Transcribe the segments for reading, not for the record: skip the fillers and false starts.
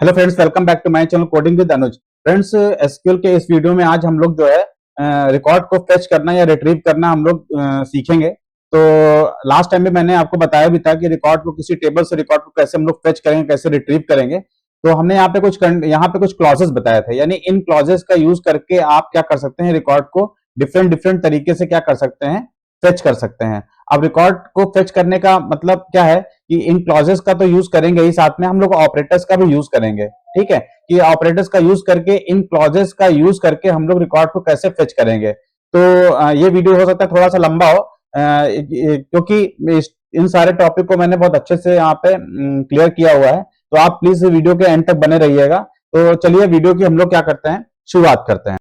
Hello friends, welcome back to my channel coding with Anuj. Friends, SQL के इस video में आज हम लोग जो है रिकॉर्ड को फेच करना या रिट्रीव करना हम लोग सीखेंगे। तो लास्ट टाइम भी मैंने आपको बताया भी था कि रिकॉर्ड को किसी टेबल से रिकॉर्ड को कैसे हम लोग फेच करेंगे, कैसे रिट्रीव करेंगे। तो हमने यहाँ पे कुछ क्लॉजेस बताए थे, यानी इन क्लॉजेस का यूज करके आप क्या कर सकते हैं, रिकॉर्ड को डिफरेंट डिफरेंट तरीके से क्या कर सकते हैं, फेच कर सकते हैं। अब रिकॉर्ड को फेच करने का मतलब क्या है कि इन क्लॉजेस का तो यूज करेंगे ही, साथ में हम लोग ऑपरेटर्स का भी यूज करेंगे। ठीक है, कि ऑपरेटर्स का यूज करके, इन क्लॉजेस का यूज करके हम लोग रिकॉर्ड को कैसे फेच करेंगे। तो ये वीडियो हो सकता है थोड़ा सा लंबा हो, क्योंकि इन सारे टॉपिक को मैंने बहुत अच्छे से यहाँ पे क्लियर किया हुआ है। तो आप प्लीज वीडियो के एंड तक बने रहिएगा। तो चलिए वीडियो की हम लोग क्या करते हैं, शुरुआत करते हैं।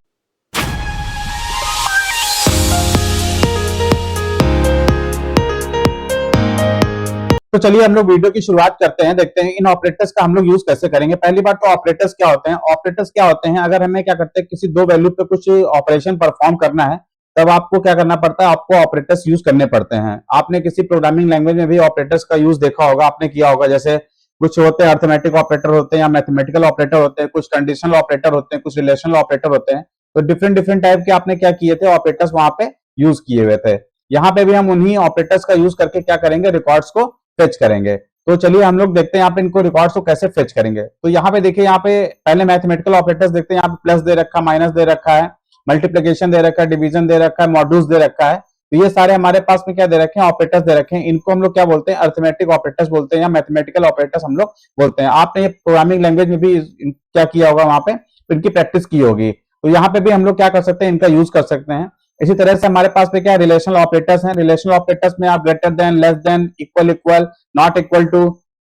तो चलिए हम लोग वीडियो की शुरुआत करते हैं, देखते हैं इन ऑपरेटर्स का हम लोग यूज कैसे करेंगे। पहली बात तो ऑपरेटर्स क्या होते हैं। ऑपरेटर्स क्या होते हैं, अगर हमें क्या करते हैं, किसी दो वैल्यू पे कुछ ऑपरेशन परफॉर्म करना है, तब आपको क्या करना पड़ता है, आपको ऑपरेटर्स यूज करने पड़ते हैं। आपने किसी प्रोग्रामिंग लैंग्वेज में भी ऑपरेटर्स का यूज देखा होगा, आपने किया होगा। जैसे कुछ होते हैं अर्थमेटिक ऑपरेटर होते हैं, या मैथमेटिकल ऑपरेटर होते हैं, कुछ कंडीशनल ऑपरेटर होते हैं, कुछ रिलेशनल ऑपरेटर होते हैं। तो डिफरेंट डिफरेंट टाइप के आपने क्या किए थे, ऑपरेटर्स वहां पे यूज किए हुए थे। यहाँ पे भी हम उन्हीं ऑपरेटर्स का यूज करके क्या करेंगे, रिकॉर्ड्स को फेच करेंगे। तो चलिए हम लोग देखते हैं यहाँ पे इनको रिकॉर्ड्स को कैसे फेच करेंगे। तो यहाँ पे देखिए, यहाँ पे पहले मैथमेटिकल ऑपरेटर्स देखते हैं। यहाँ पे प्लस दे रखा है, माइनस दे रखा है, मल्टीप्लिकेशन दे रखा है, डिवीजन दे रखा है, मॉड्यूल्स दे रखा है। तो ये सारे हमारे पास में क्या दे रखे हैं, ऑपरेटर्स दे रखे हैं। इनको हम लोग क्या बोलते हैं, अर्थमेटिक ऑपरेटर्स बोलते हैं, या मैथमेटिकल ऑपरेटर्स हम लोग बोलते हैं। आपने ये प्रोग्रामिंग लैंग्वेज में भी क्या किया होगा, वहां पे इनकी प्रैक्टिस की होगी। तो यहाँ पे भी हम लोग क्या कर सकते हैं, इनका यूज कर सकते हैं। इसी तरह से हमारे पास में क्या रिलेशनल ऑपरेटर्स हैं। रिलेशनल ऑपरेटर्स में आप greater than, less than, equal equal, not equal to,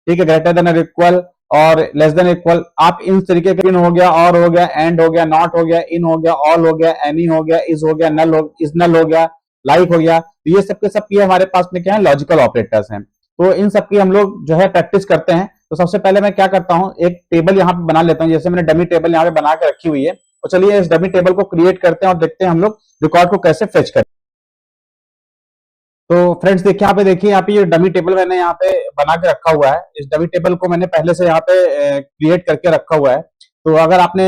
ठीक है, ग्रेटर देन और इक्वल और लेस देन इक्वल, आप इन तरीके के, इन हो गया, और हो गया, एंड हो गया, नॉट हो गया, इन हो गया, ऑल हो गया, एनी हो गया, इज हो गया, नल हो, इज नल हो गया, लाइक हो गया। तो ये सब के सब ये हमारे पास में क्या है, लॉजिकल ऑपरेटर्स हैं। तो इन सब की हम लोग जो है प्रैक्टिस करते हैं। तो सबसे पहले मैं क्या करता हूं, एक टेबल यहाँ पे बना लेता हूं। जैसे मैंने डमी टेबल यहाँ पे बना के रखी हुई है। तो चलिए इस डमी टेबल को क्रिएट करते हैं और देखते हैं हम लोग रिकॉर्ड को कैसे फेच करते हैं। तो फ्रेंड्स देखिए, यहाँ पे देखिए, यहाँ पे ये डमी टेबल मैंने यहाँ पे बना के रखा हुआ है। इस डमी टेबल को मैंने पहले से यहाँ पे क्रिएट करके रखा हुआ है। तो अगर आपने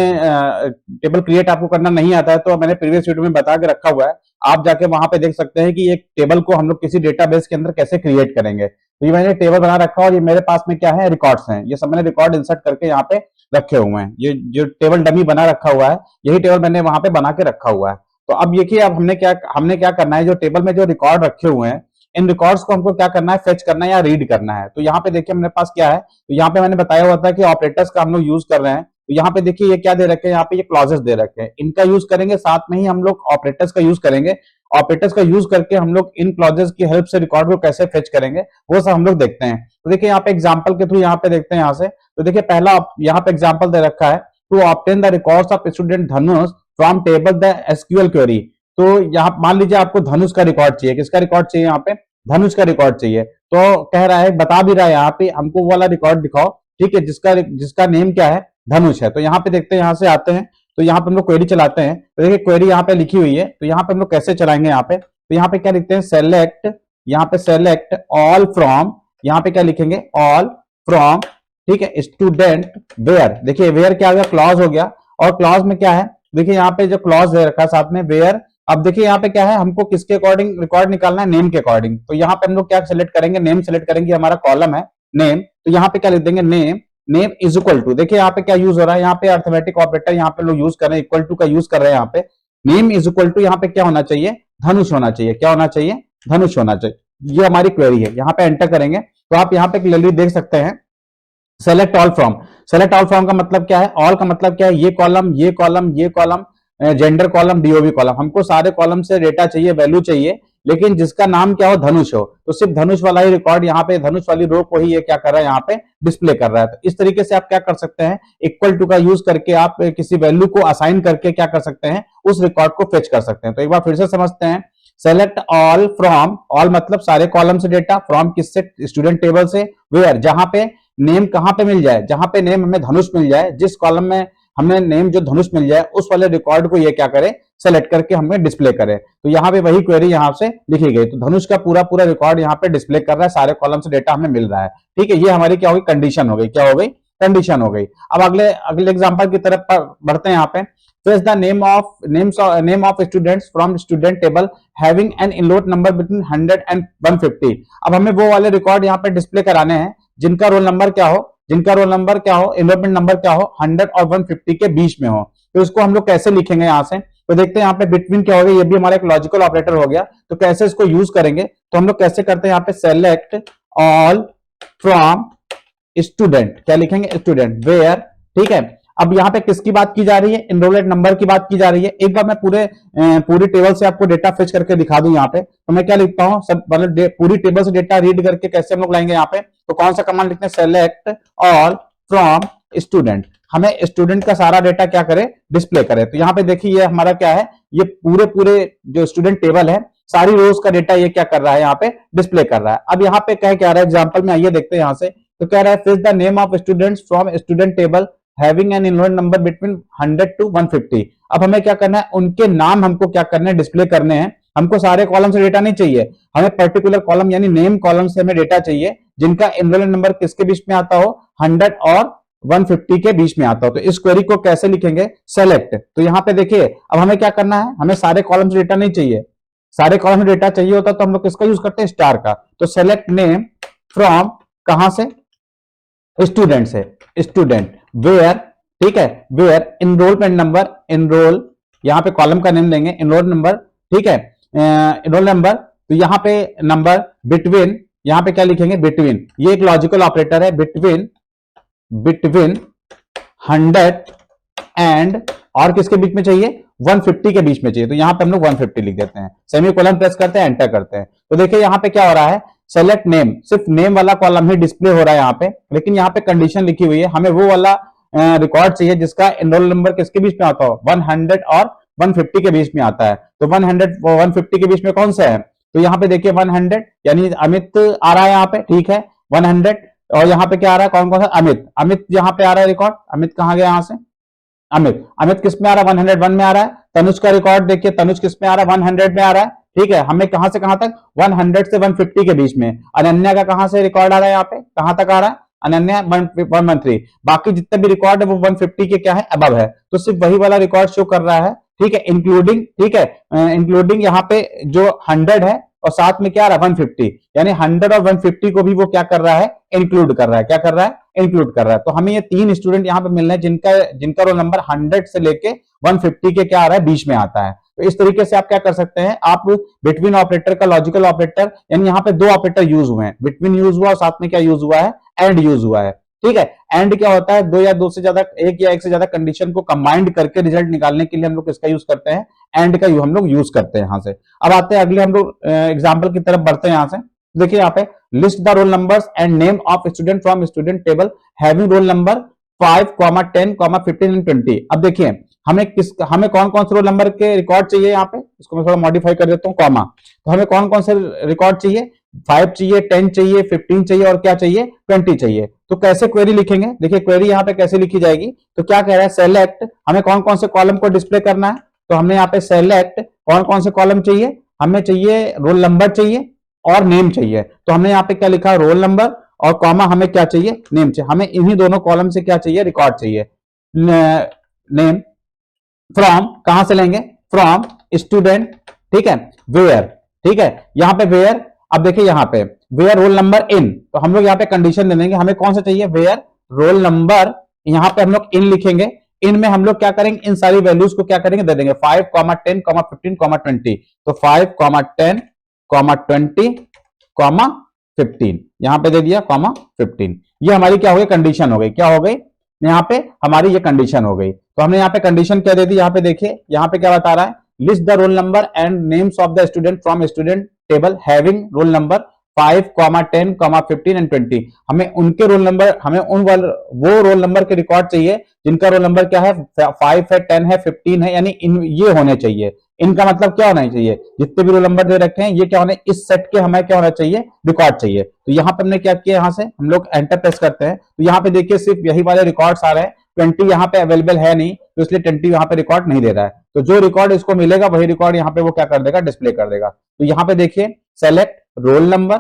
टेबल क्रिएट आपको करना नहीं आता है, तो मैंने प्रीवियस वीडियो में बता के रखा हुआ है। आप जाके वहां पे देख सकते हैं कि एक टेबल को हम लोग किसी डेटाबेस के अंदर कैसे क्रिएट करेंगे। तो ये मैंने टेबल बना रखा है, और ये मेरे पास में क्या है, रिकॉर्ड्स हैं। ये सब मैंने रिकॉर्ड इंसर्ट करके यहाँ पे रखे हुए हैं। ये जो टेबल डमी बना रखा हुआ है, यही टेबल मैंने वहां पे बना के रखा हुआ है। तो अब देखिए, अब हमने क्या करना है, जो टेबल में जो रिकॉर्ड रखे हुए हैं, इन रिकॉर्ड्स को हमको क्या करना है, फेच करना है या रीड करना है। तो यहाँ पे देखिए मेरे पास क्या है, तो यहाँ पे मैंने बताया हुआ था कि ऑपरेटर्स का हम लोग यूज कर रहे हैं। तो यहाँ पे देखिए ये क्या दे रखे हैं, यहाँ पे ये क्लॉजेस दे रखे हैं, इनका यूज करेंगे, साथ में ही हम लोग ऑपरेटर्स का यूज करेंगे। ऑपरेटर्स का यूज करके हम लोग इन क्लॉजेस की हेल्प से रिकॉर्ड को कैसे फेच करेंगे, वो सब हम लोग देखते हैं। तो देखिए यहाँ पे एग्जाम्पल के थ्रू यहाँ पे देखते हैं यहाँ से। तो देखिए पहला यहाँ पे एग्जाम्पल दे रखा है, to obtain the records of student Dhanush from table the SQL query. तो यहाँ मान लीजिए आपको धनुष का रिकॉर्ड चाहिए। किसका रिकॉर्ड चाहिए, यहाँ पे धनुष का रिकॉर्ड चाहिए। तो कह रहा है, बता भी रहा है यहाँ पे, हमको वो वाला रिकॉर्ड दिखाओ, ठीक है, जिसका नेम क्या है, धनुष है। तो यहाँ पे देखते हैं, यहाँ से आते हैं, तो यहाँ पे हम लोग क्वेरी चलाते हैं। तो देखिए क्वेरी यहाँ पे लिखी हुई है। तो यहाँ पे हम लोग कैसे चलाएंगे, यहाँ पे तो यहाँ पे क्या लिखते हैं, सेलेक्ट, यहाँ पे सेलेक्ट ऑल फ्रॉम, यहाँ पे क्या लिखेंगे, ऑल फ्रॉम, ठीक है, स्टूडेंट वेयर। देखिए वेयर क्या हो गया, क्लॉज हो गया। और क्लॉज में क्या है, देखिए यहाँ पे जो क्लॉज दे रखा है साथ में, वेयर। अब देखिए यहाँ पे क्या है, हमको किसके अकॉर्डिंग रिकॉर्ड निकालना है, नेम के अकॉर्डिंग। तो यहाँ पे हम लोग क्या सेलेक्ट करेंगे, नेम सेलेक्ट करेंगे। हमारा कॉलम है नेम, तो यहाँ पे क्या लिख देंगे, name, name is equal to. देखिए यहाँ पे क्या यूज हो रहा है, यहाँ पे अर्थमेटिक ऑपरेटर यहाँ पे लोग यूज कर रहे हैं, इक्वल टू का यूज कर रहे हैं। यहाँ पे नेम इज इक्वल टू, यहाँ पे क्या होना चाहिए, धनुष होना चाहिए। क्या होना चाहिए, धनुष होना चाहिए। ये हमारी क्वेरी है। यहाँ पे एंटर करेंगे तो आप यहाँ पे क्लियरली देख सकते हैं, select all from. Select all from का मतलब क्या है, ऑल का मतलब क्या है, ये कॉलम, ये कॉलम, ये column, gender column, DOB column. हमको सारे कॉलम से डेटा चाहिए, वैल्यू चाहिए, लेकिन जिसका नाम क्या हो, धनुष हो। तो सिर्फ धनुष वाला ही रिकॉर्ड, यहाँ पे धनुष वाली रो को ही ये क्या कर रहा है, यहाँ पे डिस्प्ले कर रहा है। तो इस तरीके से आप क्या कर सकते हैं, इक्वल टू का यूज करके आप किसी वैल्यू को असाइन करके क्या कर सकते हैं, उस रिकॉर्ड को फेच कर सकते हैं। तो एक बार फिर से समझते हैं, सेलेक्ट ऑल फ्रॉम, ऑल मतलब सारे कॉलम से डेटा, फ्रॉम किससे, स्टूडेंट टेबल से, वेयर जहां पे नेम कहां पे मिल जाए, जहां पे नेम हमें धनुष मिल जाए, जिस कॉलम में हमें नेम जो धनुष मिल जाए, उस वाले रिकॉर्ड को ये क्या करे, सेलेक्ट करके हमें डिस्प्ले करे। तो यहाँ पे वही क्वेरी यहाँ से लिखी गई। तो धनुष का पूरा पूरा रिकॉर्ड यहाँ पे डिस्प्ले कर रहा है, सारे कॉलम से डेटा हमें मिल रहा है। ठीक है, ये हमारी क्या होगी, कंडीशन हो गई। क्या हो गई, कंडीशन हो गई। अब अगले अगले एग्जांपल की तरफ बढ़ते हैं। यहाँ पे फिर the name of students from student table having an enrol number between 100 and 150। अब हमें वो वाले रिकॉर्ड यहाँ पे डिस्प्ले कराने हैं जिनका रोल नंबर क्या हो, इनरोलमेंट नंबर क्या हो 100 और 150 के बीच में हो। तो इसको हम लोग कैसे लिखेंगे यहाँ से, तो देखते हैं यहाँ पे बिटवीन क्या होगा, ये भी हमारा एक लॉजिकल ऑपरेटर हो गया। तो कैसे इसको यूज करेंगे, तो हम लोग कैसे करते हैं यहाँ पे सेलेक्ट ऑल फ्रॉम स्टूडेंट, क्या लिखेंगे स्टूडेंट वेयर, ठीक है। अब यहाँ पे किसकी बात की जा रही है, इनरोलमेंट नंबर की बात की जा रही है। एक बार मैं पूरी टेबल से आपको डेटा फेच करके दिखा दूं। यहाँ पे तो मैं क्या लिखता हूँ, सब मतलब पूरी टेबल से डेटा रीड करके कैसे हम लोग लाएंगे यहाँ पे, तो कौन सा कमांड लिखते हैं, सेलेक्ट ऑल फ्रॉम स्टूडेंट, हमें स्टूडेंट का सारा डेटा क्या करे, डिस्प्ले करे। तो यहाँ पे देखिए ये हमारा क्या है, ये पूरे जो स्टूडेंट टेबल है सारी रोज का डेटा ये क्या कर रहा है, यहाँ पे डिस्प्ले कर रहा है। अब यहाँ पे क्या रहा है एग्जाम्पल में, आइए देखते हैं यहाँ से। तो कह रहा है फिर the name of students from student table having an enrol number between 100 to 150। अब हमें क्या करना है, उनके नाम हमको क्या करना है, डिस्प्ले करने हैं। हमको सारे कॉलम से डेटा नहीं चाहिए, हमें पर्टिकुलर कॉलम यानी नेम कॉलम से हमें डेटा चाहिए जिनका इनरोलमेंट नंबर किसके बीच में आता हो, 100 और 150 के बीच में आता हो। तो इस क्वेरी को कैसे लिखेंगे, सेलेक्ट। तो यहाँ पे देखिए अब हमें क्या करना है, हमें सारे कॉलम से डेटा नहीं चाहिए, सारे कॉलम में डेटा चाहिए होता तो हम लोग किसका यूज करते हैं, स्टार का। तो सेलेक्ट नेम फ्रॉम, कहां से, स्टूडेंट से, स्टूडेंट वेयर, ठीक है, वेयर इनरोलमेंट नंबर, इनरोल यहां पे कॉलम का नेम देंगे इनरोल नंबर, ठीक है, इनरोल नंबर। तो यहां पे नंबर बिटवीन, यहां पे क्या लिखेंगे, बिटवीन, ये एक लॉजिकल ऑपरेटर है, बिटवीन 100 एंड और किसके बीच में चाहिए, 150 के बीच में चाहिए। तो यहां पे हम लोग 150 लिख देते हैं, सेमीकोलन प्रेस करते हैं, एंटर करते हैं। तो देखिए यहां पे क्या हो रहा है, सेलेक्ट नेम, सिर्फ नेम वाला कॉलम ही डिस्प्ले हो रहा है यहाँ पे, लेकिन यहाँ पे कंडीशन लिखी हुई है, हमें वो वाला रिकॉर्ड चाहिए जिसका इनरोल नंबर किसके बीच में आता हो, 100 और 150 के बीच में आता है। तो 100 और 150 के बीच में कौन सा है, तो यहाँ पे देखिए 100 यानी अमित आ रहा है यहाँ पे, ठीक है 100, और यहाँ पे क्या आ रहा है, कौन कौन सा, अमित, अमित यहाँ पे आ रहा है रिकॉर्ड, अमित कहाँ गया यहाँ से, अमित, अमित किस में आ रहा है, 101 में आ रहा है। तनुज का रिकॉर्ड देखिए, तनुज किस में आ रहा है, 100 में आ रहा है, ठीक है। हमें कहां से कहां तक, 100 से 150 के बीच में। अनन्या का कहां से रिकॉर्ड आ रहा है, यहाँ पे कहां तक आ रहा है, अनन्या 113। बाकी जितने भी रिकॉर्ड है वो 150 के क्या है, अबव है। तो सिर्फ वही वाला रिकॉर्ड शो कर रहा है, ठीक है, इंक्लूडिंग, ठीक है, इंक्लूडिंग यहाँ पे जो 100 है और साथ में क्या आ रहा है 150, यानी 100 और 150 को भी वो क्या कर रहा है, इंक्लूड कर रहा है, क्या कर रहा है, इंक्लूड कर रहा है। तो हमें ये 3 स्टूडेंट यहाँ पे मिलने हैं जिनका रोल नंबर 100 से लेके 150 के क्या आ रहा है, बीच में आता है। तो इस तरीके से आप क्या कर सकते हैं, आप बिटवीन ऑपरेटर का लॉजिकल ऑपरेटर, यानी यहाँ पे 2 ऑपरेटर यूज हुए हैं, बिटवीन यूज हुआ और साथ में क्या यूज हुआ है, एंड यूज हुआ है, ठीक है। एंड क्या होता है, 2 या 2 से ज्यादा, एक या एक से ज्यादा कंडीशन को कंबाइंड करके रिजल्ट निकालने के लिए हम लोग किसका यूज करते हैं, एंड का हम लोग यूज करते हैं यहाँ से। अब आते हैं अगले हम लोग एग्जाम्पल की तरफ बढ़ते हैं यहाँ से। देखिए यहाँ पे list the roll numbers and name of student from student table having roll number 5, 10, 15 and 20। अब देखिए हमें कौन कौन से रोल नंबर के रिकॉर्ड चाहिए, यहाँ पे इसको मैं थोड़ा मॉडिफाई कर देता हूँ, कॉमा। तो हमें कौन कौन से रिकॉर्ड चाहिए, 5 चाहिए, 10 चाहिए, 15 चाहिए और क्या चाहिए, 20 चाहिए। तो कैसे क्वेरी लिखेंगे, देखिए क्वेरी यहाँ पे कैसे लिखी जाएगी, तो क्या कह रहा है, सेलेक्ट, हमें कौन कौन से कॉलम को डिस्प्ले करना है। तो हमने यहाँ पे सेलेक्ट कौन कौन से कॉलम चाहिए, हमें चाहिए रोल नंबर चाहिए और नेम चाहिए। तो हमने यहाँ पे क्या लिखा, रोल नंबर और कॉमा हमें क्या चाहिए, नेम चाहिए। हमें इन्हीं दोनों कॉलम से क्या चाहिए, रिकॉर्ड चाहिए। नेम फ्रॉम कहां से लेंगे, फ्रॉम स्टूडेंट, ठीक है, वेयर, ठीक है, यहां पे वेयर। अब देखिए यहां पे वेयर रोल नंबर इन, तो हम लोग यहाँ पे कंडीशन दे देंगे, हमें कौन सा चाहिए, वेयर रोल नंबर, यहां पे हम लोग इन लिखेंगे। इन में हम लोग क्या करेंगे, इन सारी वैल्यूज को क्या करेंगे, दे देंगे 5, 10, 15, 20। तो 5, 10, 20, 15 यहां पे दे दिया, 15। ये हमारी क्या हो गई, कंडीशन हो गई, क्या हो गई, यहाँ पे हमारी ये कंडीशन हो गई। तो हमने यहाँ पे कंडीशन क्या दे दी, यहाँ पे देखिए यहाँ पे क्या बता रहा है, list the roll number and names of the student from student table having roll number 5, 10, 15 and 20। हमें उनके रोल नंबर, हमें वो रोल नंबर के रिकॉर्ड चाहिए जिनका रोल नंबर क्या है, 5 है, 10 है, 15 है, यानी इन ये होने चाहिए। इनका मतलब क्या होना चाहिए, जितने भी रोल नंबर दे रखे हैं ये क्या होने, इस सेट के हमें क्या होना चाहिए, रिकॉर्ड चाहिए। तो यहाँ पे हमने क्या किया, यहाँ से हम लोग एंटर प्रेस करते हैं, तो यहाँ पे देखिए सिर्फ यही वाले रिकॉर्ड्स आ रहे हैं, 20 यहाँ पे अवेलेबल है नहीं, तो इसलिए 20 यहाँ पे रिकॉर्ड नहीं दे रहा है। तो जो रिकॉर्ड इसको मिलेगा वही रिकॉर्ड यहाँ पे वो क्या कर देगा, डिस्प्ले कर देगा। तो यहाँ पे देखिए select roll number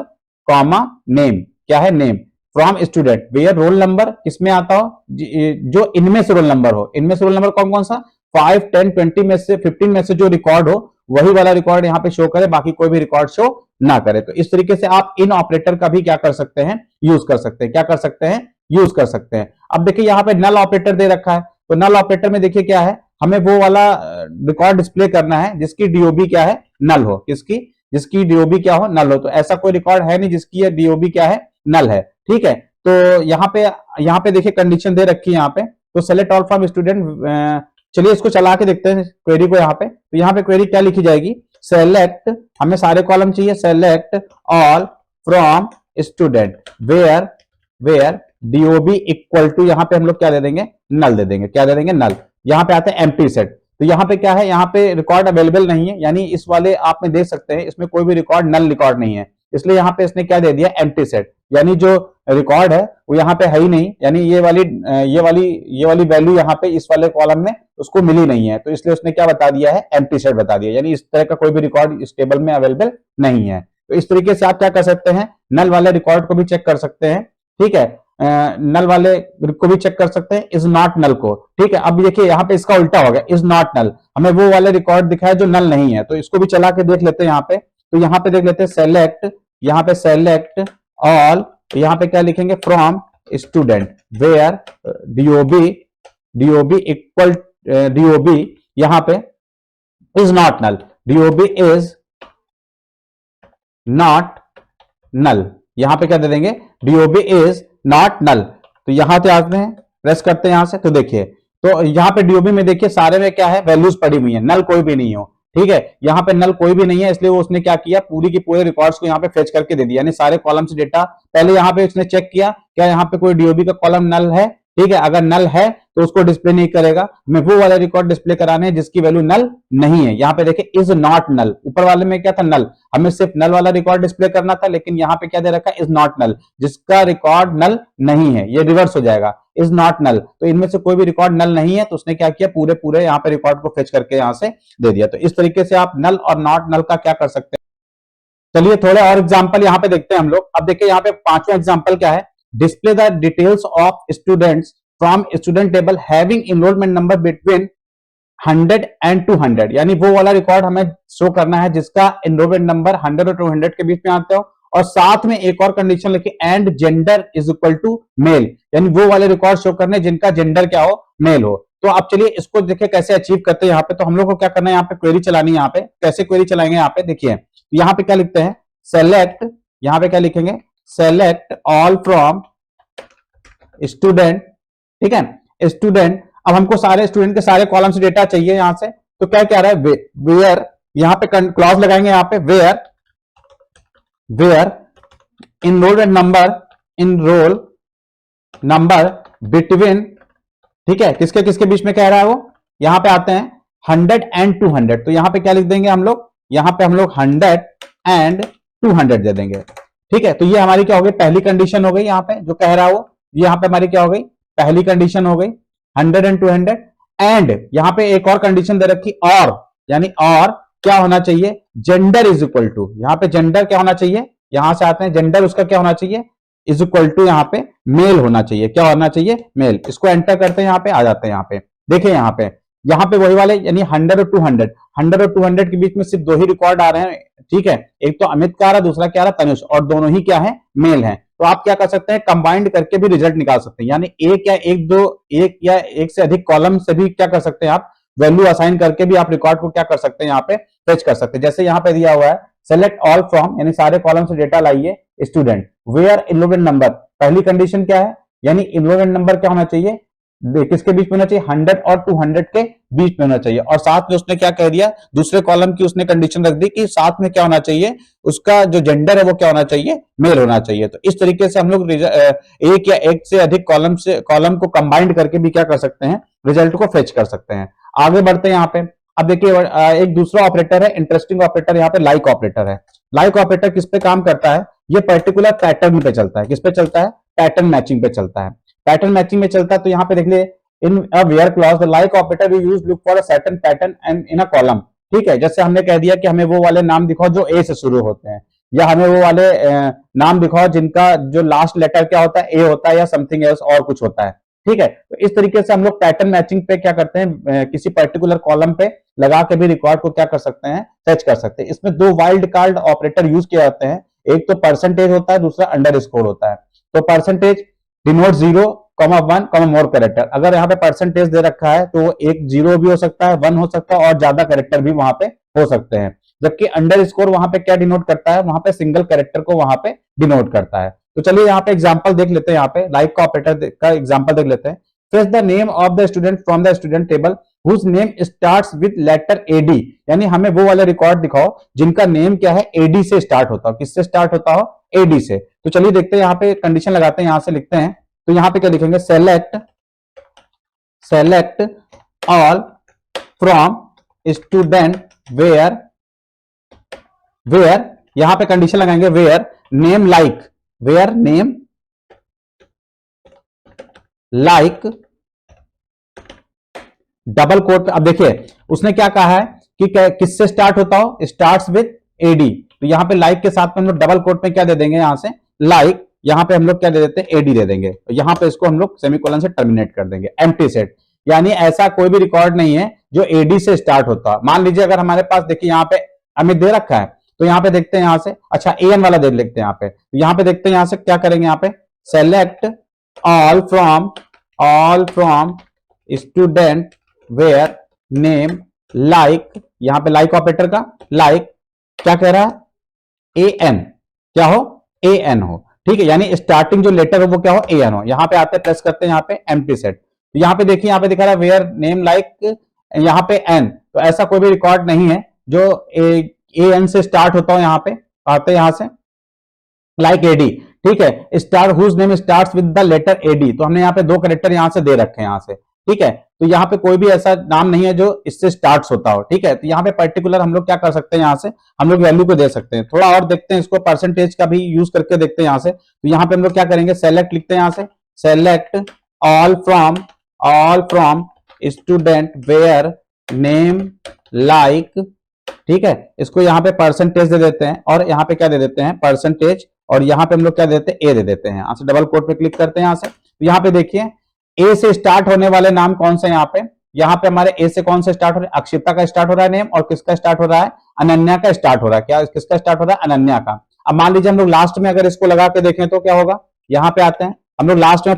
comma name, क्या है, name, from student where roll number किसमें आता हो, जो इनमें से रोल नंबर हो, इनमें से रोल नंबर कौन कौन सा, 5, 10, 20 में से 15 में से जो रिकॉर्ड हो वही वाला रिकॉर्ड यहाँ पे शो करे, बाकी कोई भी रिकॉर्ड शो ना करे। तो इस तरीके से आप इन ऑपरेटर का भी क्या कर सकते हैं, यूज कर सकते हैं, क्या कर सकते हैं, यूज कर सकते हैं। अब देखिए यहाँ पे नल ऑपरेटर दे रखा है, तो नल ऑपरेटर में देखिए क्या है, हमें वो वाला रिकॉर्ड डिस्प्ले करना है जिसकी डीओबी क्या है, नल हो, किसकी, जिसकी डीओबी क्या हो, नल हो। तो ऐसा कोई रिकॉर्ड है नहीं जिसकी डीओबी क्या है, नल है, ठीक है। तो यहाँ पे देखिए कंडीशन दे रखी है यहाँ पे, तो सेलेक्ट ऑल फ्रॉम स्टूडेंट, चलिए इसको चला के देखते हैं क्वेरी को यहाँ पे। तो यहाँ पे क्वेरी क्या लिखी जाएगी, सेलेक्ट, हमें सारे कॉलम चाहिए, select all from student where DOB equal to, यहाँ पे हम लोग क्या दे देंगे, नल दे देंगे, क्या दे देंगे, नल। यहाँ पे आते हैं एम्प्टी सेट, तो यहाँ पे क्या है, यहाँ पे रिकॉर्ड अवेलेबल नहीं है, यानी इस वाले आप में देख सकते हैं इसमें कोई भी रिकॉर्ड, नल रिकॉर्ड नहीं है, इसलिए यहाँ पे इसने क्या दे दिया, एम्प्टी सेट, यानी जो रिकॉर्ड है वो यहाँ पे है ही नहीं, यानी ये वाली वैल्यू यहाँ पे इस वाले कॉलम में उसको मिली नहीं है, तो इसलिए उसने क्या बता दिया है, एम्प्टी सेट बता दिया, यानी इस तरह का कोई भी रिकॉर्ड इस टेबल में अवेलेबल नहीं है। तो इस तरीके से आप क्या कर सकते हैं, नल वाले रिकॉर्ड को भी चेक कर सकते हैं, ठीक है, नल वाले को भी चेक कर सकते हैं, इज नॉट नल को, ठीक है। अब देखिए यहाँ पे इसका उल्टा हो गया, इज नॉट नल, हमें वो वाले रिकॉर्ड दिखाया जो नल नहीं है, तो इसको भी चला के देख लेते हैं यहाँ पे। तो यहाँ पे देख लेते हैं सेलेक्ट, यहाँ पे सेलेक्ट ऑल, यहाँ पे क्या लिखेंगे, from student where DOB equal, DOB यहाँ पे is not null, DOB is not null, यहां पे क्या दे देंगे, डीओबी इज नॉट नल। तो यहां से आते हैं, प्रेस करते हैं यहां से, तो देखिए, तो यहां पे डीओबी में देखिए सारे में क्या है, वैल्यूज पड़ी हुई है, नल कोई भी नहीं हो, ठीक है, यहाँ पे नल कोई भी नहीं है, इसलिए वो उसने क्या किया, पूरी की पूरे रिकॉर्ड्स को यहाँ पे फेच करके दे दिया, यानी सारे कॉलम से डेटा पहले यहाँ पे उसने चेक किया, क्या यहाँ पे कोई डीओबी का कॉलम नल है, ठीक है, अगर नल है तो उसको डिस्प्ले नहीं करेगा, हमें वो वाला रिकॉर्ड डिस्प्ले कराने हैं जिसकी वैल्यू नल नहीं है। यहाँ पे देखिए इज नॉट नल, ऊपर वाले में क्या था, नल, हमें सिर्फ नल वाला रिकॉर्ड डिस्प्ले करना था, लेकिन यहाँ पे क्या दे रखा है, इज नॉट नल, जिसका रिकॉर्ड नल नहीं है, ये रिवर्स हो जाएगा, इज नॉट नल, तो इनमें से कोई भी रिकॉर्ड नल नहीं है, तो उसने क्या किया, पूरे पूरे यहाँ पे रिकॉर्ड को फेच करके यहाँ से दे दिया। तो इस तरीके से आप नल और नॉट नल का क्या कर सकते हैं। चलिए थोड़े और एग्जाम्पल यहाँ पे देखते हैं हम लोग। अब देखिए यहाँ पे पांचवा एग्जाम्पल क्या है, display the details of students from student table having enrolment number between 100 and 200, यानी वो वाला रिकॉर्ड हमें शो करना है जिसका एनरोलमेंट नंबर 100 और 200 के बीच में आते हो, और साथ में एक और कंडीशन लिखी, and gender is equal to male, यानी वो वाले रिकॉर्ड शो करने जिनका जेंडर क्या हो, मेल हो। तो आप चलिए इसको देखिए कैसे अचीव करते हैं यहाँ पे। तो हम लोग को क्या करना है, यहाँ पे क्वेरी चलानी है, यहाँ पे कैसे क्वेरी चलाएंगे, यहाँ पे देखिए, यहाँ पे क्या लिखते हैं, सेलेक्ट, यहाँ पे क्या लिखेंगे, सेलेक्ट ऑल फ्रॉम स्टूडेंट, ठीक है, स्टूडेंट। अब हमको सारे स्टूडेंट के सारे कॉलम से डेटा चाहिए यहां से, तो क्या कह रहा है, वेयर, यहां पे क्लॉज लगाएंगे, यहाँ पे वेयर इनरोल नंबर बिटवीन, ठीक है, किसके किसके बीच में कह रहा है वो, यहां पे आते हैं 100 and 200, तो यहां पे क्या लिख देंगे हम लोग, यहां पे हम लोग 100 and 200 दे देंगे, ठीक है। तो ये हमारी क्या हो गई, पहली कंडीशन हो गई, यहाँ पे जो कह रहा है वो, यहाँ पे हमारी क्या हो गई, पहली कंडीशन हो गई 100 and 200, एंड यहां पे एक और कंडीशन दे रखी, और, यानी और क्या होना चाहिए, जेंडर इज इक्वल टू, यहां पे जेंडर क्या होना चाहिए, यहां से आते हैं, जेंडर उसका क्या होना चाहिए, इज इक्वल टू यहाँ पे मेल होना चाहिए, क्या होना चाहिए, मेल। इसको एंटर करते हैं, यहाँ पे आ जाते हैं, यहाँ पे देखिए, यहाँ पे वही वाले, यानी 100 और 200, 100 और 200 के बीच में सिर्फ दो ही रिकॉर्ड आ रहे हैं, ठीक है, एक तो अमित का आ रहा है, दूसरा क्या आ रहा है, तनुष, और दोनों ही क्या है, मेल है। तो आप क्या कर सकते हैं, कंबाइंड करके भी रिजल्ट निकाल सकते हैं, यानी एक या एक से अधिक कॉलम से भी क्या कर सकते हैं आप, वैल्यू असाइन करके भी आप रिकॉर्ड को क्या कर सकते हैं, यहाँ पे फेच कर सकते हैं। जैसे यहाँ पे दिया हुआ है, सेलेक्ट ऑल फ्रॉम, यानी सारे कॉलम से डेटा लाइए, स्टूडेंट वेयर एनरोलमेंट नंबर, पहली कंडीशन क्या है, यानी एनरोलमेंट नंबर क्या होना चाहिए, किसके बीच में होना चाहिए, 100 और 200 के बीच में होना चाहिए, और साथ में उसने क्या कह दिया, दूसरे कॉलम की उसने कंडीशन रख दी कि साथ में क्या होना चाहिए, उसका जो जेंडर है वो क्या होना चाहिए, मेल होना चाहिए। तो इस तरीके से हम लोग एक या एक से अधिक कॉलम को कंबाइंड करके भी क्या कर सकते हैं, रिजल्ट को फेच कर सकते हैं। आगे बढ़ते हैं यहाँ पे। अब देखिए एक दूसरा ऑपरेटर है, इंटरेस्टिंग ऑपरेटर, यहाँ पे लाइक ऑपरेटर है। लाइक ऑपरेटर किस पे काम करता है, ये पर्टिकुलर पैटर्न पे चलता है, किस पे चलता है, पैटर्न मैचिंग पे चलता है, पैटर्न मैचिंग में चलता है। तो यहाँ पे देख ले, in a where clause the like operator we use look for a certain pattern and in a column, ठीक है। जैसे हमने कह दिया कि हमें वो वाले नाम दिखाओ जो ए से शुरू होते हैं, या हमें वो वाले नाम दिखाओ जिनका जो लास्ट लेटर क्या होता है, ए होता है या समथिंग एल्स और कुछ होता है। ठीक है, तो इस तरीके से हम लोग पैटर्न मैचिंग पे क्या करते हैं, किसी पर्टिकुलर कॉलम पे लगा के भी रिकॉर्ड को क्या कर सकते हैं, फेच कर सकते हैं। इसमें दो वाइल्ड कार्ड ऑपरेटर यूज किए जाते हैं, एक तो परसेंटेज होता है, दूसरा अंडर स्कोर होता है। तो परसेंटेज डिनोट 0, 1, मोर कैरेक्टर। अगर यहाँ पे परसेंटेज दे रखा है तो एक 0 भी हो सकता है, 1 हो सकता है और ज्यादा कैरेक्टर भी वहां पे हो सकते हैं। जबकि अंडर स्कोर वहां पे क्या डिनोट करता है, वहां पे सिंगल कैरेक्टर को वहां पे डिनोट करता है। तो चलिए यहाँ पे एग्जांपल देख लेते हैं, यहाँ पे लाइक का ऑपरेटर का एग्जांपल देख लेते हैं। Fetch the name of the student from the student table whose name starts with letter AD. यानी हमें वो वाले रिकॉर्ड दिखाओ जिनका नेम क्या है, एडी से स्टार्ट होता हो। किससे स्टार्ट होता हो, एडी से। तो चलिए देखते हैं, यहाँ पे कंडीशन लगाते हैं, यहां से लिखते हैं। तो यहाँ पे क्या लिखेंगे, select all from student where यहां पे कंडीशन लगाएंगे where name like double quote. अब देखिए उसने क्या कहा है कि किससे स्टार्ट होता हो, स्टार्ट्स विद एडी। तो यहां पे लाइक के साथ में हम लोग डबल कोट में क्या दे देंगे, यहां से लाइक, यहां पे हम लोग क्या दे देते हैं, एडी दे देंगे। तो यहां पे इसको हम लोग सेमीकोलन से टर्मिनेट कर देंगे, एम्प्टी सेट। यानी ऐसा कोई भी रिकॉर्ड नहीं है जो एडी से स्टार्ट होता। मान लीजिए अगर हमारे पास देखिए यहाँ पे अमित दे रखा है, तो यहाँ पे देखते हैं, यहां से अच्छा एन वाला देख लेते हैं यहाँ पे। तो यहाँ पे देखते हैं, यहां से क्या करेंगे, यहाँ पे select all from student where name like, यहां पे लाइक ऑपरेटर का लाइक क्या कह रहा है, ए एन, क्या हो, ए एन हो। ठीक है, यानी स्टार्टिंग जो लेटर हो वो क्या हो, ए एन हो। यहां पे आते प्रेस करते हैं यहाँ पे एम्प्टी सेट। तो यहाँ पे देखिए, यहाँ पे दिखा रहा है वेयर नेम लाइक, यहाँ पे एन। तो ऐसा कोई भी रिकॉर्ड नहीं है जो ए एन से स्टार्ट होता हो। यहाँ पे आते यहां से लाइक एडी। ठीक है, star whose name starts with the letter AD. तो हमने यहाँ पे दो कैरेक्टर यहां से दे रखे हैं यहां से। ठीक है, तो यहाँ पे कोई भी ऐसा नाम नहीं है जो इससे स्टार्ट होता हो। ठीक है, तो यहाँ पे पर्टिकुलर हम लोग क्या कर सकते हैं, यहाँ से हम लोग वैल्यू को दे सकते हैं। थोड़ा और देखते हैं इसको, परसेंटेज का भी यूज करके देखते हैं यहाँ से। तो यहाँ पे हम लोग क्या करेंगे, सेलेक्ट लिखते हैं, यहाँ से select all from student where name like. ठीक है, इसको यहाँ पे परसेंटेज दे देते हैं और यहाँ पे क्या दे देते हैं, परसेंटेज, और यहाँ पे हम लोग क्या देते हैं, ए दे देते हैं। यहाँ से डबल कोट पे क्लिक करते हैं यहाँ से। तो यहाँ पे देखिए ए से स्टार्ट होने वाले नाम कौन से, यहाँ पे हमारे ए से कौन से स्टार्ट हो रहा है, अक्षिता का स्टार्ट हो रहा है नेम, और किसका स्टार्ट हो रहा है, अनन्या का स्टार्ट हो रहा है। क्या किसका स्टार्ट हो रहा है, अनन्या का। अब मान लीजिए हम लोग लास्ट में अगर इसको लगा के देखें तो क्या होगा, यहाँ पे आते हैं हम लोग लास्ट में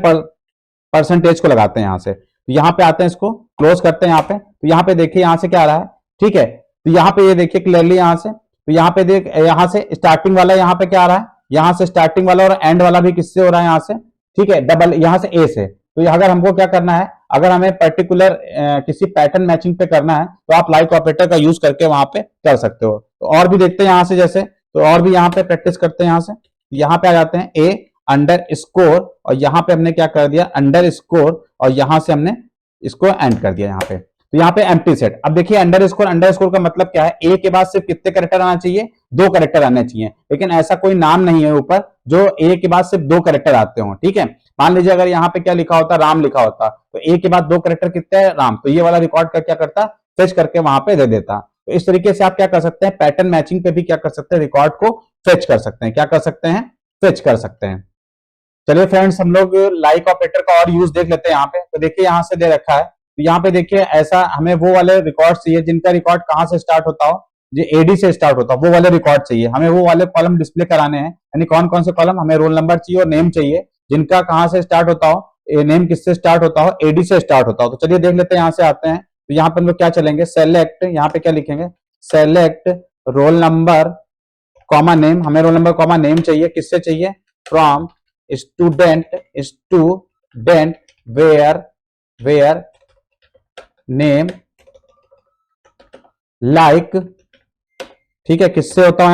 परसेंटेज को लगाते हैं यहाँ से। तो यहाँ पे आते हैं, इसको क्लोज करते हैं यहाँ पे। तो यहाँ पे देखिए यहाँ से क्या आ रहा है, ठीक है, तो यहाँ पे ये देखिए क्लियरली यहाँ से। तो यहाँ पे देख, यहाँ से स्टार्टिंग वाला यहाँ पे क्या आ रहा है, यहाँ से स्टार्टिंग वाला और एंड वाला भी किससे हो रहा है, यहाँ से। ठीक है, डबल यहाँ से ए से। तो अगर हमको क्या करना है, अगर हमें पर्टिकुलर किसी पैटर्न मैचिंग पे करना है तो आप लाइक ऑपरेटर का यूज करके वहां पे कर सकते हो। तो और भी देखते हैं यहाँ से, जैसे तो और भी यहाँ पे प्रैक्टिस करते हैं। यहाँ से यहाँ पे आ जाते हैं, ए अंडर स्कोर, और यहाँ पे हमने क्या कर दिया, अंडर स्कोर, और यहाँ से हमने इसको एंड कर दिया यहाँ पे। तो यहाँ पे एम्प्टी सेट। अब देखिए अंडर स्कोर का मतलब क्या है, ए के बाद सिर्फ कितने कैरेक्टर आना चाहिए, दो कैरेक्टर आने चाहिए। लेकिन ऐसा कोई नाम नहीं है ऊपर जो ए के बाद सिर्फ दो कैरेक्टर आते हो। ठीक है, मान लीजिए अगर यहाँ पे क्या लिखा होता, राम लिखा होता, तो ए के बाद दो कैरेक्टर कितने हैं, राम। तो ये वाला रिकॉर्ड का क्या करता, फेच करके वहां पे दे देता। तो इस तरीके से आप क्या कर सकते हैं, पैटर्न मैचिंग पे भी क्या कर सकते हैं, रिकॉर्ड को फेच कर सकते हैं। क्या कर सकते हैं, फेच कर सकते हैं। चलिए फ्रेंड्स, हम लोग लाइक ऑपरेटर का और यूज देख लेते हैं यहाँ पे। तो देखिए यहाँ से दे रखा है, तो यहाँ पे देखिए ऐसा हमें वो वाले रिकॉर्ड चाहिए जिनका रिकॉर्ड कहाँ से स्टार्ट होता हो, जो एडी से स्टार्ट होता हो, वो वाले रिकॉर्ड चाहिए हमें। वो वाले कॉलम डिस्प्ले कराने हैं, यानी कौन कौन से कॉलम, हमें रोल नंबर चाहिए और नेम चाहिए, जिनका कहाँ से स्टार्ट होता हो, नेम किससे स्टार्ट होता हो, एडी से स्टार्ट होता हो। तो चलिए देख लेते हैं, यहाँ से आते हैं। तो यहाँ पे हम लोग क्या चलेंगे, सेलेक्ट, यहाँ पे क्या लिखेंगे, select roll number comma name. हमें रोल नंबर कॉमा नेम चाहिए, किससे चाहिए, from student where name like. ठीक है, किससे होता है,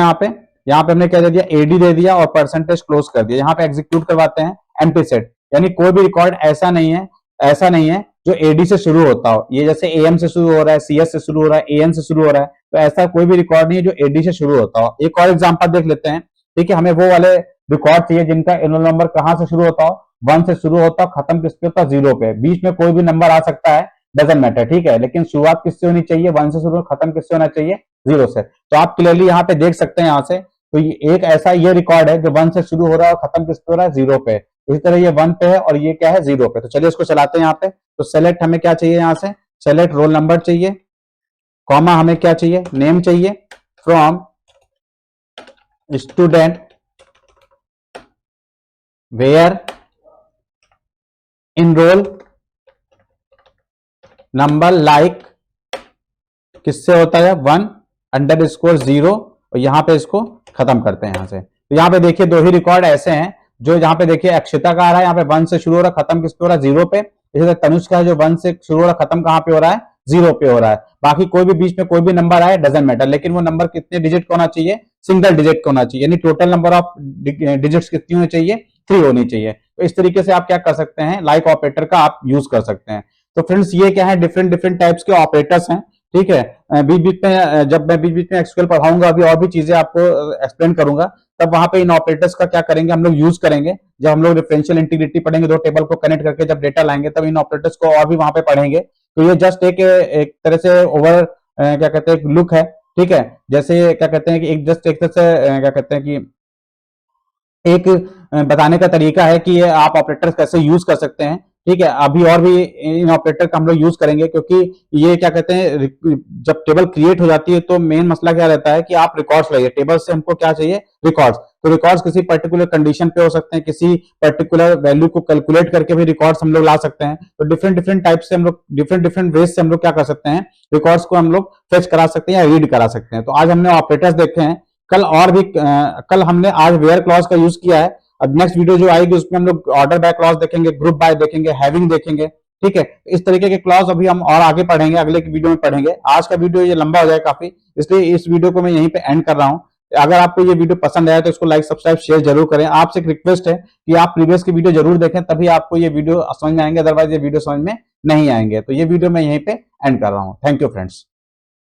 यहाँ पे हमने क्या दे दिया, एडी दे दिया और परसेंटेज क्लोज कर दिया। यहाँ पे एग्जीक्यूट करवाते हैं एम्प्टी सेट। यानी कोई भी रिकॉर्ड ऐसा नहीं है जो एडी से शुरू होता हो। ये जैसे एएम से शुरू हो रहा है, सीएस से शुरू हो रहा है, एएन से शुरू हो रहा है, तो ऐसा कोई भी रिकॉर्ड नहीं है जो एडी से शुरू होता हो। एक और एग्जांपल देख लेते हैं। ठीक है, हमें वो वाले रिकॉर्ड चाहिए जिनका एनुअल नंबर कहां से शुरू होता हो, 1 से शुरू होता हो, खत्म किसके होता है, 0 पे। बीच में कोई भी नंबर आ सकता है, डजंट मैटर। ठीक है, लेकिन शुरुआत किससे होनी चाहिए, 1 से शुरू, खत्म किससे होना चाहिए, 0 से। तो आप क्लियरली यहाँ पे देख सकते हैं, यहाँ से तो ये एक ऐसा ये रिकॉर्ड है जो 1 से शुरू हो रहा है और खत्म किस पे हो रहा है, 0 पे। इसी तरह ये 1 पे है और ये क्या है, 0 पे। तो चलिए इसको चलाते हैं यहाँ पे। तो सेलेक्ट हमें क्या चाहिए, यहाँ से सेलेक्ट रोल नंबर चाहिए, कॉमा हमें क्या चाहिए, नेम चाहिए, from student where enrol number like किससे होता है, 1_0, और यहां पे इसको खत्म करते हैं यहां से। तो यहां पे देखिए दो ही रिकॉर्ड ऐसे हैं जो यहाँ पे देखिए अक्षिता का आ रहा है, यहाँ पे 1 से शुरू हो रहा है, खत्म किस पे हो रहा है, 0 पे। इसी तरह तनुष का है जो 1 से शुरू हो रहा है, खत्म कहां पे हो रहा है, 0 पे हो रहा है। बाकी कोई भी बीच में कोई भी नंबर आए डजंट मैटर, लेकिन वो नंबर कितने डिजिट का होना चाहिए, सिंगल डिजिट का होना चाहिए, यानी टोटल नंबर ऑफ डिजिट्स कितनी होनी चाहिए, 3 होनी चाहिए। तो इस तरीके से आप क्या कर सकते हैं, लाइक ऑपरेटर का आप यूज कर सकते हैं। तो फ्रेंड्स ये क्या है, डिफरेंट डिफरेंट टाइप्स के ऑपरेटर्स हैं, ठीक है। बीच बीच में जब मैं बीच बीच में एसक्यूएल पढ़ाऊंगा, अभी और भी चीजें आपको एक्सप्लेन करूंगा, तब वहां पे इन ऑपरेटर्स का क्या करेंगे हम लोग, यूज करेंगे। जब हम लोग डिफरेंशियल इंटीग्रिटी पढ़ेंगे, दो टेबल को कनेक्ट करके जब डेटा लाएंगे, तब इन ऑपरेटर्स को और भी वहां पे पढ़ेंगे। तो ये जस्ट एक तरह से ओवर क्या कहते हैं, लुक है, ठीक है। जैसे क्या कहते हैं कि एक जस्ट एक तरह से क्या कहते हैं कि एक बताने का तरीका है कि ये आप ऑपरेटर्स कैसे यूज कर सकते हैं, ठीक है। अभी और भी इन ऑपरेटर का हम लोग यूज करेंगे, क्योंकि ये क्या कहते हैं, जब टेबल क्रिएट हो जाती है तो मेन मसला क्या रहता है कि आप रिकॉर्ड्स लाइए, टेबल से हमको क्या चाहिए, रिकॉर्ड्स। तो रिकॉर्ड्स किसी पर्टिकुलर कंडीशन पे हो सकते हैं, किसी पर्टिकुलर वैल्यू को कैलकुलेट करके भी रिकॉर्ड्स हम लोग ला सकते हैं। तो डिफरेंट डिफरेंट टाइप से हम लोग डिफरेंट डिफरेंट वेज से हम लोग क्या कर सकते हैं, रिकॉर्ड्स को हम लोग फेच करा सकते हैं या रीड करा सकते हैं। तो आज हमने ऑपरेटर्स देखे हैं, कल और भी कल हमने आज वेयर क्लॉज का यूज किया है। अब नेक्स्ट वीडियो जो आएगी उसमें हम लोग ऑर्डर बाय क्लॉज देखेंगे, ग्रुप बाय देखेंगे, हैविंग देखेंगे, ठीक है। इस तरीके के क्लॉज अभी हम और आगे पढ़ेंगे, अगले वीडियो में पढ़ेंगे। आज का वीडियो ये लंबा हो जाए काफी, इसलिए इस वीडियो को मैं यहीं पे एंड कर रहा हूं। अगर आपको ये वीडियो पसंद आया तो इसको लाइक सब्सक्राइब शेयर जरूर करें। आपसे एक रिक्वेस्ट है कि आप प्रीवियस की वीडियो जरूर देखें, तभी आपको ये वीडियो समझ में आएंगे, अदरवाइज ये वीडियो समझ में नहीं आएंगे। तो ये वीडियो मैं यहीं पे एंड कर रहा हूं। Thank you friends.